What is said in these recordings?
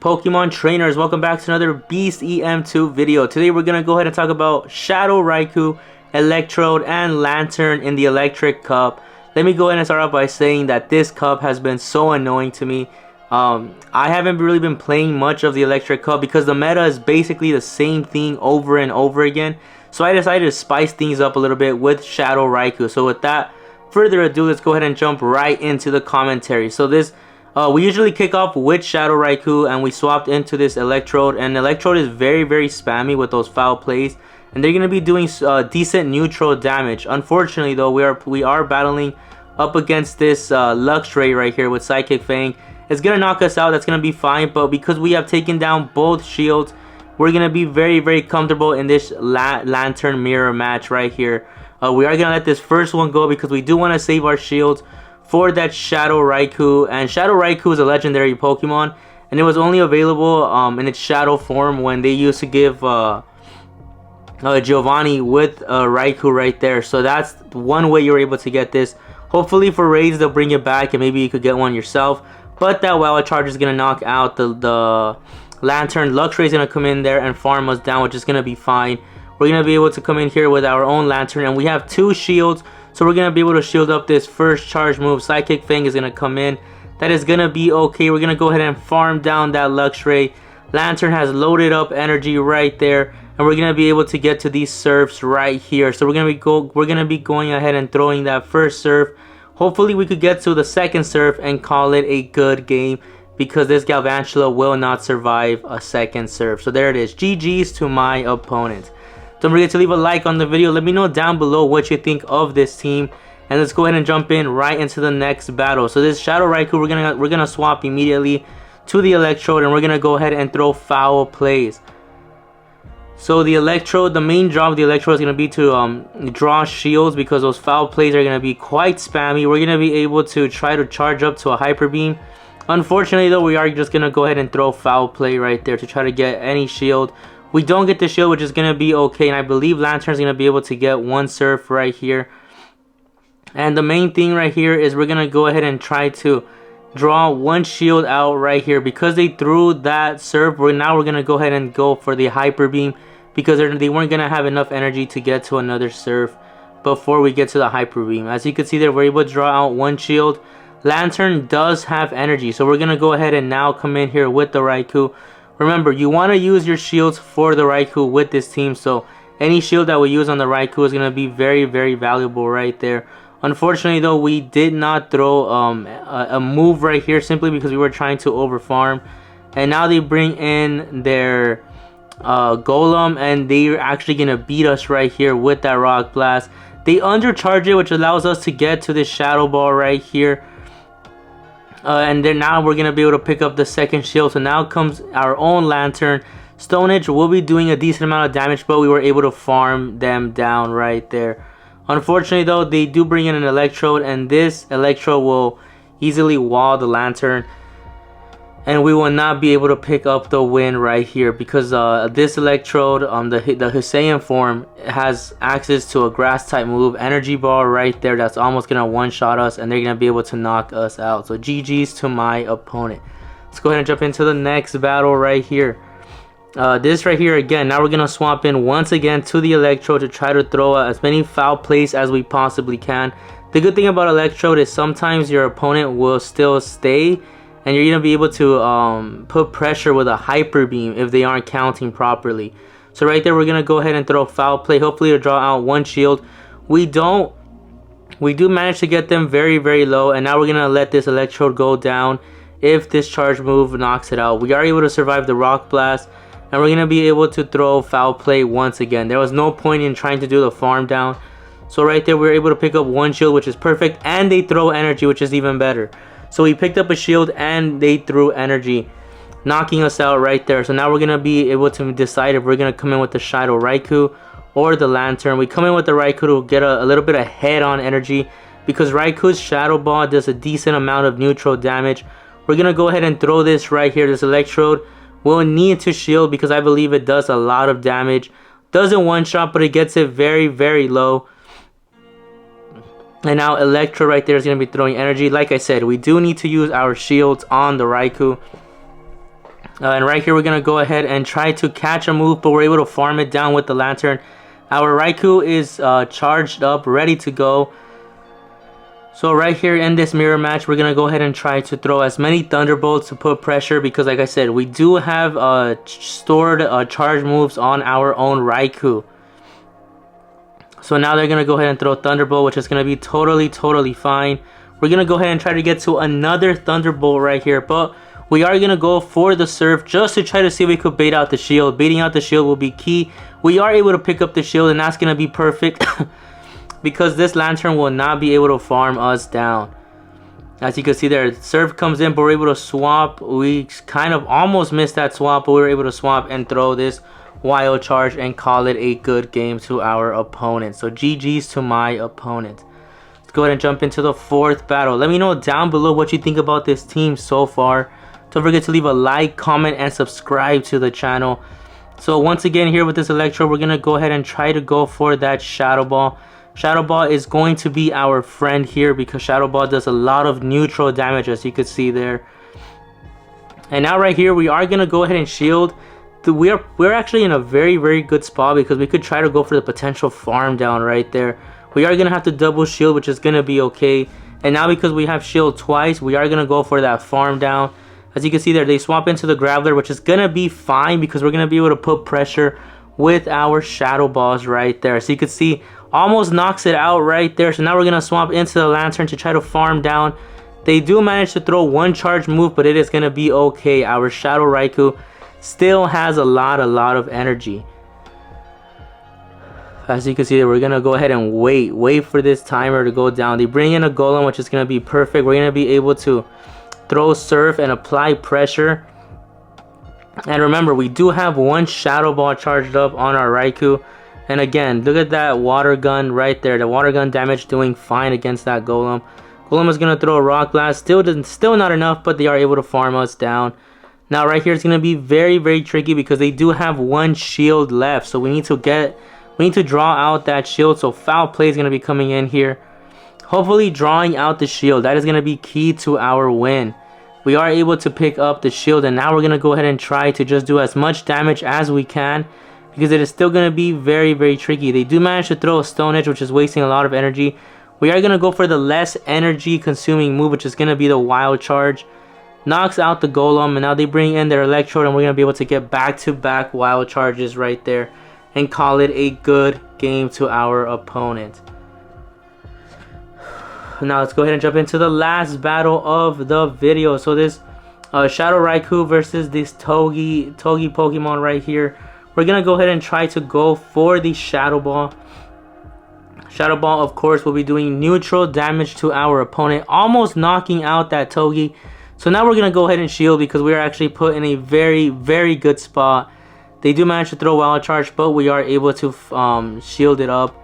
Pokemon trainers? Welcome back to another Beast EM2 video. Today we're going to go ahead and talk about Shadow Raikou, Electrode, and Lantern in the Electric Cup. Let me go ahead and start off by saying that this cup has been so annoying to me. I haven't really been playing much of the Electric Cup because the meta is basically the same thing over and over again. So I decided to spice things up a little bit with Shadow Raikou. So with that further ado, let's go ahead and jump right into the commentary. So we usually kick off with Shadow Raikou, and we swapped into this Electrode, and Electrode is very spammy with those foul plays, and they're going to be doing decent neutral damage. Unfortunately though, we are battling up against this Luxray right here with Psychic Fang. It's going to knock us out, that's going to be fine, but because we have taken down both shields, we're going to be very comfortable in this Lantern Mirror match right here. We are going to let this first one go because we do want to save our shields for that Shadow Raikou. And Shadow Raikou is a legendary Pokemon, and it was only available in its shadow form when they used to give Giovanni with Raikou right there. So that's one way you're able to get this. Hopefully for raids they'll bring it back and maybe you could get one yourself, but that Wild Charge is going to knock out the Lantern. Luxray is going to come in there and farm us down, which is going to be fine. We're going to be able to come in here with our own Lantern, and we have 2 shields, so we're going to be able to shield up this first charge move. Psychic Fang is going to come in. That is going to be okay. We're going to go ahead and farm down that Luxray. Lantern has loaded up energy right there, and we're going to be able to get to these surfs right here. So we're going to be going ahead and throwing that first surf. Hopefully we could get to the second surf and call it a good game, because this Galvantula will not survive a second surf. So there it is. GG's to my opponent. Don't forget to leave a like on the video. Let me know down below what you think of this team, and let's go ahead and jump in right into the next battle. So this Shadow Raikou, we're gonna swap immediately to the Electrode, and we're gonna go ahead and throw foul plays. So the Electrode, the main job of the Electrode is gonna be to draw shields, because those foul plays are gonna be quite spammy. We're gonna be able to try to charge up to a Hyper Beam. Unfortunately though, we are just gonna go ahead and throw foul play right there to try to get any shield. We don't get the shield, which is going to be okay, and I believe Lantern's going to be able to get one surf right here. And the main thing right here is we're going to go ahead and try to draw one shield out right here. Because they threw that surf, now we're going to go ahead and go for the Hyper Beam, because they weren't going to have enough energy to get to another surf before we get to the Hyper Beam. As you can see there, we're able to draw out one shield. Lantern does have energy, so we're going to go ahead and now come in here with the Raikou. Remember, you want to use your shields for the Raikou with this team, so any shield that we use on the Raikou is going to be very valuable right there. Unfortunately though, we did not throw a move right here, simply because we were trying to overfarm. And now they bring in their Golem, and they're actually going to beat us right here with that Rock Blast. They undercharge it, which allows us to get to this Shadow Ball right here. And then now we're going to be able to pick up the second shield. So now comes our own Lantern. Stone Edge will be doing a decent amount of damage, but we were able to farm them down right there. Unfortunately though, they do bring in an Electrode, and this Electrode will easily wall the Lantern, and we will not be able to pick up the win right here, because this Electrode, the Hussein form, has access to a grass type move, Energy Ball right there, that's almost gonna one-shot us, and they're gonna be able to knock us out. So GG's to my opponent. Let's go ahead and jump into the next battle right here. This right here again, now we're gonna swap in once again to the Electrode to try to throw as many foul plays as we possibly can. The good thing about Electrode is sometimes your opponent will still stay, and you're going to be able to put pressure with a Hyper Beam if they aren't counting properly. So right there, we're going to go ahead and throw foul play, hopefully to draw out one shield. We do manage to get them very low, and now we're going to let this Electrode go down if this charge move knocks it out. We are able to survive the Rock Blast, and we're going to be able to throw foul play once again. There was no point in trying to do the farm down. So right there, we were able to pick up one shield, which is perfect, and they throw energy, which is even better. So we picked up a shield and they threw energy, knocking us out right there. So now we're going to be able to decide if we're going to come in with the Shadow Raikou or the Lantern. We come in with the Raikou to get a little bit ahead on energy, because Raikou's Shadow Ball does a decent amount of neutral damage. We're going to go ahead and throw this right here. This Electrode will need to shield, because I believe it does a lot of damage. Doesn't one-shot, but it gets it very low. And now Electro right there is going to be throwing energy. Like I said, we do need to use our shields on the Raikou. And right here we're going to go ahead and try to catch a move, but we're able to farm it down with the lantern. Our Raikou is charged up, ready to go. So right here in this mirror match, we're going to go ahead and try to throw as many Thunderbolts to put pressure, because like I said, we do have stored charge moves on our own Raikou. So now they're going to go ahead and throw Thunderbolt, which is going to be totally fine. We're going to go ahead and try to get to another Thunderbolt right here, but we are going to go for the Surf just to try to see if we could bait out the shield. Baiting out the shield will be key. We are able to pick up the shield, and that's going to be perfect. Because this lantern will not be able to farm us down. As you can see there, Surf comes in, but we're able to swap. We kind of almost missed that swap, but we were able to swap and throw this wild charge and call it a good game to our opponent. So GG's to my opponent. Let's go ahead and jump into the 4th battle. Let me know down below what you think about this team so far. Don't forget to leave a like, comment, and subscribe to the channel. So once again, here with this Electro, we're going to go ahead and try to go for that Shadow Ball. Shadow Ball is going to be our friend here, because Shadow Ball does a lot of neutral damage, as you can see there. And now right here, we are going to go ahead and shield. We're actually in a very good spot, because we could try to go for the potential farm down right there. We are going to have to double shield, which is going to be okay. And now because we have shield twice, we are going to go for that farm down. As you can see there, they swap into the Graveler, which is going to be fine, because we're going to be able to put pressure with our Shadow Balls right there. So you can see, almost knocks it out right there. So now we're going to swap into the lantern to try to farm down. They do manage to throw one charge move, but it is going to be okay. Our Shadow Raikou still has a lot of energy. As you can see, we're going to go ahead and wait for this timer to go down. They bring in a Golem, which is going to be perfect. We're going to be able to throw Surf and apply pressure. And remember, we do have one Shadow Ball charged up on our Raikou. And again, look at that water gun right there. The water gun damage doing fine against that Golem. Golem is going to throw a Rock Blast. Still not enough, but they are able to farm us down. Now right here, it's going to be very tricky, because they do have one shield left. So we need to draw out that shield. So Foul Play is going to be coming in here. Hopefully drawing out the shield. That is going to be key to our win. We are able to pick up the shield, and now we're going to go ahead and try to just do as much damage as we can, because it is still going to be very tricky. They do manage to throw a Stone Edge, which is wasting a lot of energy. We are going to go for the less energy consuming move, which is going to be the Wild Charge. Knocks out the Golem, and now they bring in their Electrode, and we're going to be able to get back-to-back Wild Charges right there and call it a good game to our opponent. Now let's go ahead and jump into the last battle of the video. So this Shadow Raikou versus this Togi Pokemon right here. We're going to go ahead and try to go for the Shadow Ball. Shadow Ball, of course, will be doing neutral damage to our opponent, almost knocking out that Togi. So now we're going to go ahead and shield, because we are actually put in a very good spot. They do manage to throw Wild Charge, but we are able to shield it up.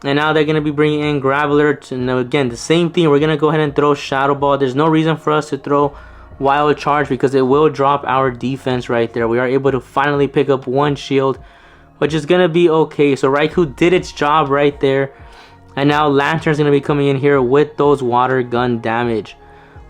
And now they're going to be bringing in Graveler. And again, the same thing. We're going to go ahead and throw Shadow Ball. There's no reason for us to throw Wild Charge, because it will drop our defense right there. We are able to finally pick up one shield, which is going to be okay. So Raikou did its job right there. And now Lantern's going to be coming in here with those water gun damage.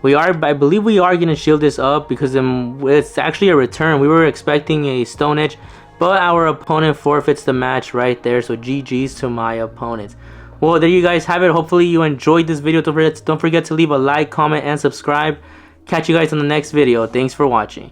I believe we are going to shield this up, because it's actually a return. We were expecting a Stone Edge, but our opponent forfeits the match right there. So GG's to my opponent. Well, there you guys have it. Hopefully you enjoyed this video. Don't forget to leave a like, comment, and subscribe. Catch you guys on the next video. Thanks for watching.